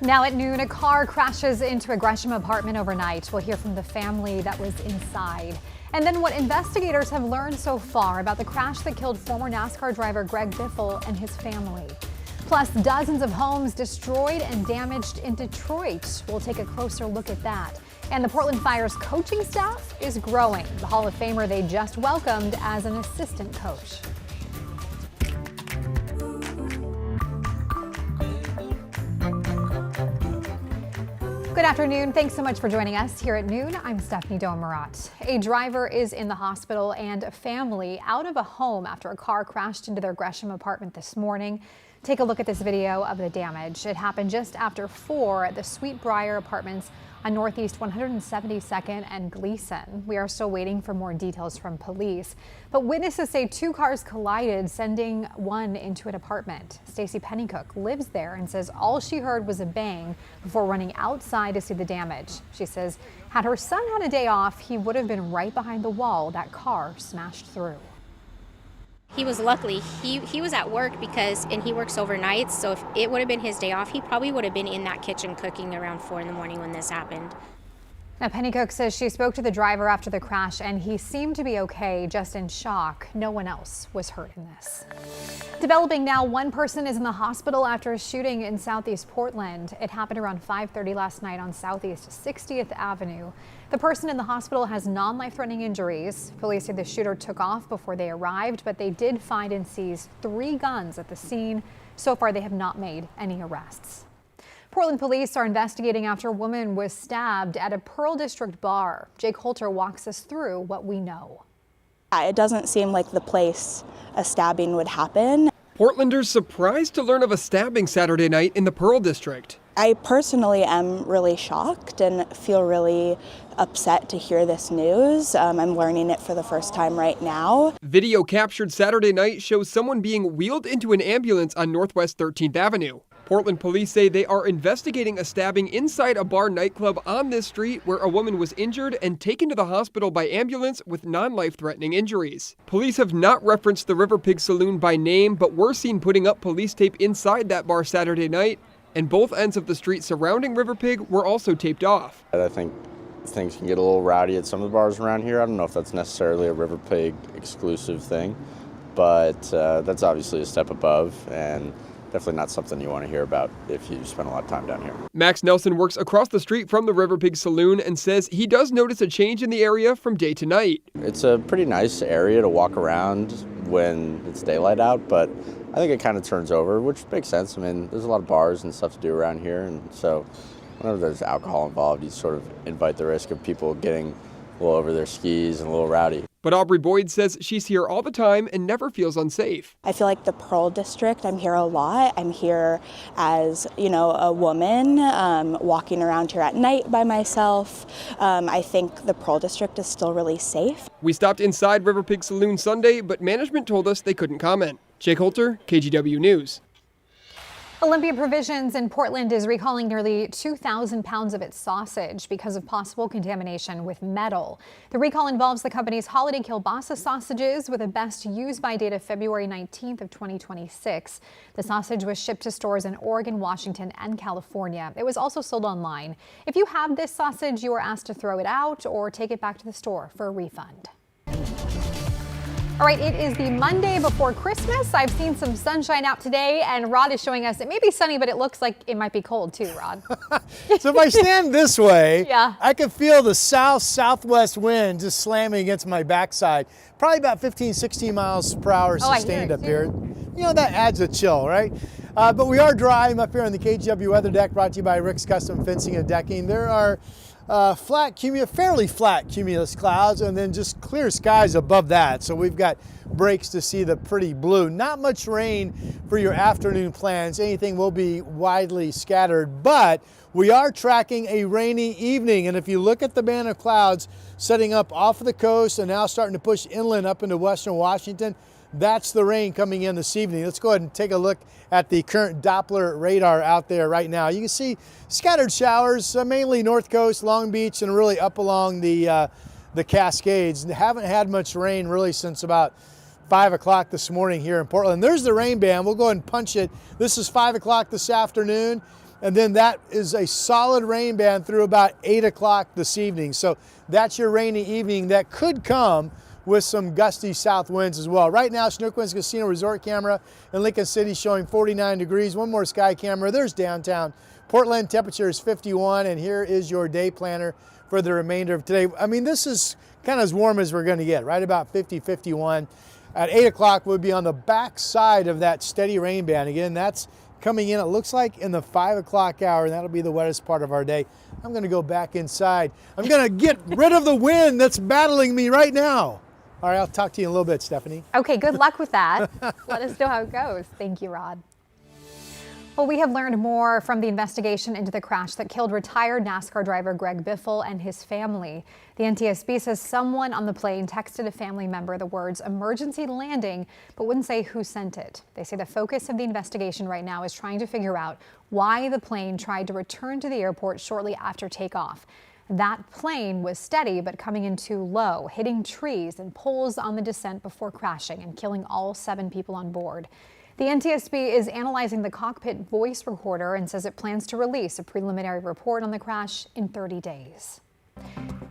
Now at noon, a car crashes into a Gresham apartment overnight. We'll hear from the family that was inside. And then what investigators have learned so far about the crash that killed former NASCAR driver Greg Biffle and his family. Plus, dozens of homes destroyed and damaged in Detroit. We'll take a closer look at that. And the Portland Fire's coaching staff is growing. The Hall of Famer they just welcomed as an assistant coach. Good afternoon. Thanks so much for joining us here at noon. I'm Stephanie Domarat. A driver is in the hospital and a family out of a home after a car crashed into their Gresham apartment this morning. Take a look at this video of the damage. It happened just after 4 at the Sweetbriar Apartments on Northeast 172nd and Gleason. We are still waiting for more details from police, but witnesses say 2 cars collided, sending one into an apartment. Stacy Pennycook lives there and says all she heard was a bang before running outside to see the damage. She says had her son had a day off, he would have been right behind the wall that car smashed through. He was luckily, he was at work and he works overnight, so if it would have been his day off, he probably would have been in that kitchen cooking around 4 in the morning when this happened. Now, Pennycook says she spoke to the driver after the crash and he seemed to be okay, just in shock. No one else was hurt in this. Developing now, one person is in the hospital after a shooting in Southeast Portland. It happened around 5:30 last night on Southeast 60th Avenue. The person in the hospital has non-life-threatening injuries. Police say the shooter took off before they arrived, but they did find and seize 3 guns at the scene. So far, they have not made any arrests. Portland police are investigating after a woman was stabbed at a Pearl District bar. Jake Holter walks us through what we know. It doesn't seem like the place a stabbing would happen. Portlanders surprised to learn of a stabbing Saturday night in the Pearl District. I personally am really shocked and feel really upset to hear this news. I'm learning it for the first time right now. Video captured Saturday night shows someone being wheeled into an ambulance on Northwest 13th Avenue. Portland police say they are investigating a stabbing inside a bar nightclub on this street where a woman was injured and taken to the hospital by ambulance with non-life-threatening injuries. Police have not referenced the River Pig Saloon by name, but were seen putting up police tape inside that bar Saturday night, and both ends of the street surrounding River Pig were also taped off. I think things can get a little rowdy at some of the bars around here. I don't know if that's necessarily a River Pig exclusive thing, but that's obviously a step above and definitely not something you want to hear about if you spend a lot of time down here. Max Nelson works across the street from the River Pig Saloon and says he does notice a change in the area from day to night. It's a pretty nice area to walk around when it's daylight out, but I think it kind of turns over, which makes sense. I mean, there's a lot of bars and stuff to do around here, and so whenever there's alcohol involved, you sort of invite the risk of people getting a little over their skis and a little rowdy. But Aubrey Boyd says she's here all the time and never feels unsafe. I feel like the Pearl District, I'm here a lot. I'm here as, a woman walking around here at night by myself. I think the Pearl District is still really safe. We stopped inside River Pig Saloon Sunday, but management told us they couldn't comment. Jake Holter, KGW News. Olympia Provisions in Portland is recalling nearly 2,000 pounds of its sausage because of possible contamination with metal. The recall involves the company's holiday kielbasa sausages with a best use by date of February 19th of 2026. The sausage was shipped to stores in Oregon, Washington, and California. It was also sold online. If you have this sausage, you are asked to throw it out or take it back to the store for a refund. All right, it is the Monday before Christmas. I've seen some sunshine out today, and Rod is showing us it may be sunny, but it looks like it might be cold too, Rod. So if I stand this way, yeah, I can feel the southwest wind just slamming against my backside. Probably about 15, 16 miles per hour sustained up here. That adds a chill, right? But we are dry. I'm up here on the KGW weather deck, brought to you by Rick's Custom Fencing and Decking. There are fairly flat cumulus clouds and then just clear skies above that. So we've got breaks to see the pretty blue. Not much rain for your afternoon plans. Anything will be widely scattered, but we are tracking a rainy evening. And if you look at the band of clouds setting up off of the coast and now starting to push inland up into western Washington, that's the rain coming in this evening. Let's go ahead and take a look at the current Doppler radar out there right now. You can see scattered showers, mainly North Coast, Long Beach, and really up along the Cascades. Haven't had much rain really since about 5 o'clock this morning here in Portland. There's the rain band. We'll go ahead and punch it. This is 5 o'clock this afternoon. And then that is a solid rain band through about 8 o'clock this evening. So that's your rainy evening that could come with some gusty south winds as well. Right now, Chinook Winds Casino Resort camera in Lincoln City showing 49 degrees. One more sky camera. There's downtown. Portland temperature is 51, and here is your day planner for the remainder of today. I mean, this is kind of as warm as we're going to get, right about 50, 51. At 8 o'clock, we'll be on the back side of that steady rain band. Again, that's coming in, it looks like, in the 5 o'clock hour, and that'll be the wettest part of our day. I'm going to go back inside. I'm going to get rid of the wind that's battling me right now. All right, I'll talk to you in a little bit, Stephanie. Okay, good luck with that. Let us know how it goes. Thank you, Rod. Well, we have learned more from the investigation into the crash that killed retired NASCAR driver Greg Biffle and his family. The NTSB says someone on the plane texted a family member the words "emergency landing," but wouldn't say who sent it. They say the focus of the investigation right now is trying to figure out why the plane tried to return to the airport shortly after takeoff. That plane was steady but coming in too low, hitting trees and poles on the descent before crashing and killing all 7 people on board. The NTSB is analyzing the cockpit voice recorder and says it plans to release a preliminary report on the crash in 30 days.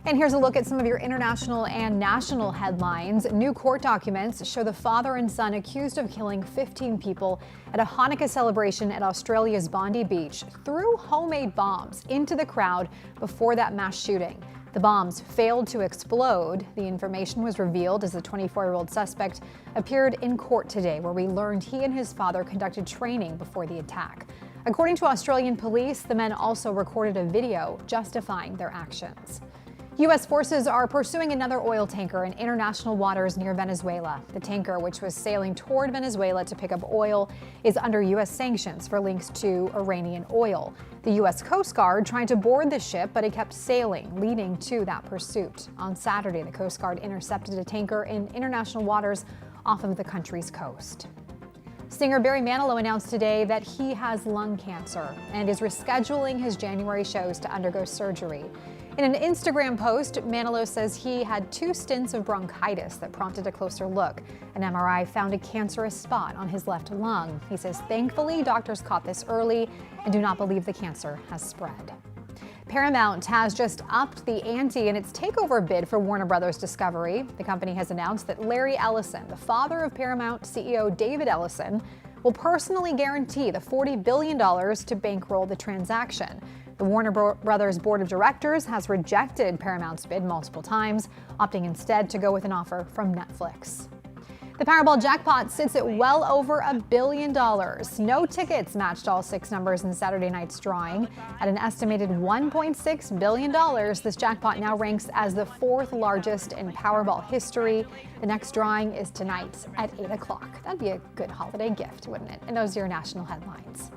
And here's a look at some of your international and national headlines. New court documents show the father and son accused of killing 15 people at a Hanukkah celebration at Australia's Bondi Beach threw homemade bombs into the crowd before that mass shooting. The bombs failed to explode. The information was revealed as the 24-year-old suspect appeared in court today, where we learned he and his father conducted training before the attack. According to Australian police, the men also recorded a video justifying their actions. U.S. forces are pursuing another oil tanker in international waters near Venezuela. The tanker, which was sailing toward Venezuela to pick up oil, is under U.S. sanctions for links to Iranian oil. The U.S. Coast Guard tried to board the ship, but it kept sailing, leading to that pursuit. On Saturday, the Coast Guard intercepted a tanker in international waters off of the country's coast. Singer Barry Manilow announced today that he has lung cancer and is rescheduling his January shows to undergo surgery. In an Instagram post, Manilow says he had 2 stints of bronchitis that prompted a closer look. An MRI found a cancerous spot on his left lung. He says, thankfully, doctors caught this early and do not believe the cancer has spread. Paramount has just upped the ante in its takeover bid for Warner Brothers Discovery. The company has announced that Larry Ellison, the father of Paramount CEO David Ellison, will personally guarantee the $40 billion to bankroll the transaction. The Warner Brothers Board of Directors has rejected Paramount's bid multiple times, opting instead to go with an offer from Netflix. The Powerball jackpot sits at well over $1 billion. No tickets matched all 6 numbers in Saturday night's drawing. At an estimated $1.6 billion, this jackpot now ranks as the 4th largest in Powerball history. The next drawing is tonight at 8 o'clock. That'd be a good holiday gift, wouldn't it? And those are your national headlines.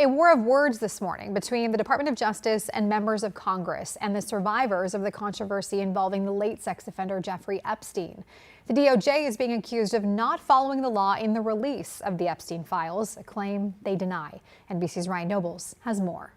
A war of words this morning between the Department of Justice and members of Congress and the survivors of the controversy involving the late sex offender Jeffrey Epstein. The DOJ is being accused of not following the law in the release of the Epstein files, a claim they deny. NBC's Ryan Nobles has more.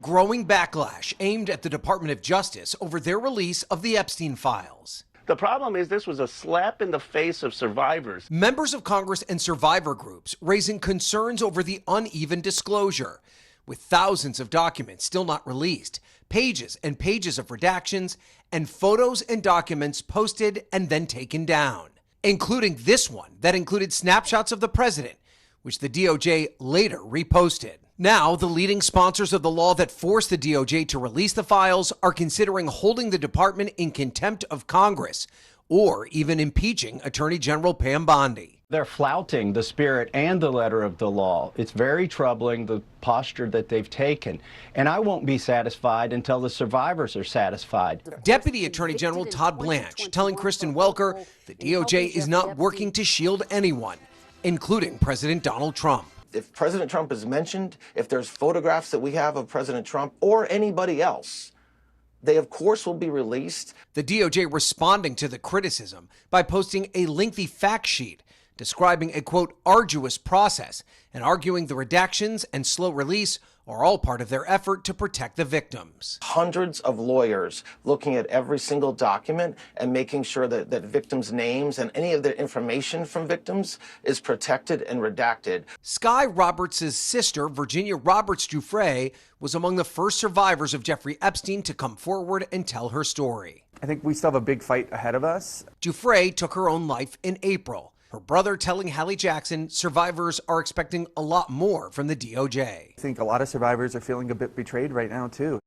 Growing backlash aimed at the Department of Justice over their release of the Epstein files. The problem is this was a slap in the face of survivors. Members of Congress and survivor groups raising concerns over the uneven disclosure, with thousands of documents still not released, pages and pages of redactions, and photos and documents posted and then taken down, including this one that included snapshots of the president, which the DOJ later reposted. Now, the leading sponsors of the law that forced the DOJ to release the files are considering holding the department in contempt of Congress or even impeaching Attorney General Pam Bondi. They're flouting the spirit and the letter of the law. It's very troubling, the posture that they've taken. And I won't be satisfied until the survivors are satisfied. Deputy Attorney General Todd Blanche telling Kristen Welker the DOJ is not working to shield anyone, including President Donald Trump. If President Trump is mentioned, if there's photographs that we have of President Trump or anybody else, they of course will be released. The DOJ responding to the criticism by posting a lengthy fact sheet describing a, quote, arduous process and arguing the redactions and slow release are all part of their effort to protect the victims. Hundreds of lawyers looking at every single document and making sure that victims' names and any of the information from victims is protected and redacted. Sky Roberts' sister, Virginia Roberts Dufresne, was among the first survivors of Jeffrey Epstein to come forward and tell her story. I think we still have a big fight ahead of us. Dufresne took her own life in April. Her brother telling Hallie Jackson survivors are expecting a lot more from the DOJ. I think a lot of survivors are feeling a bit betrayed right now, too.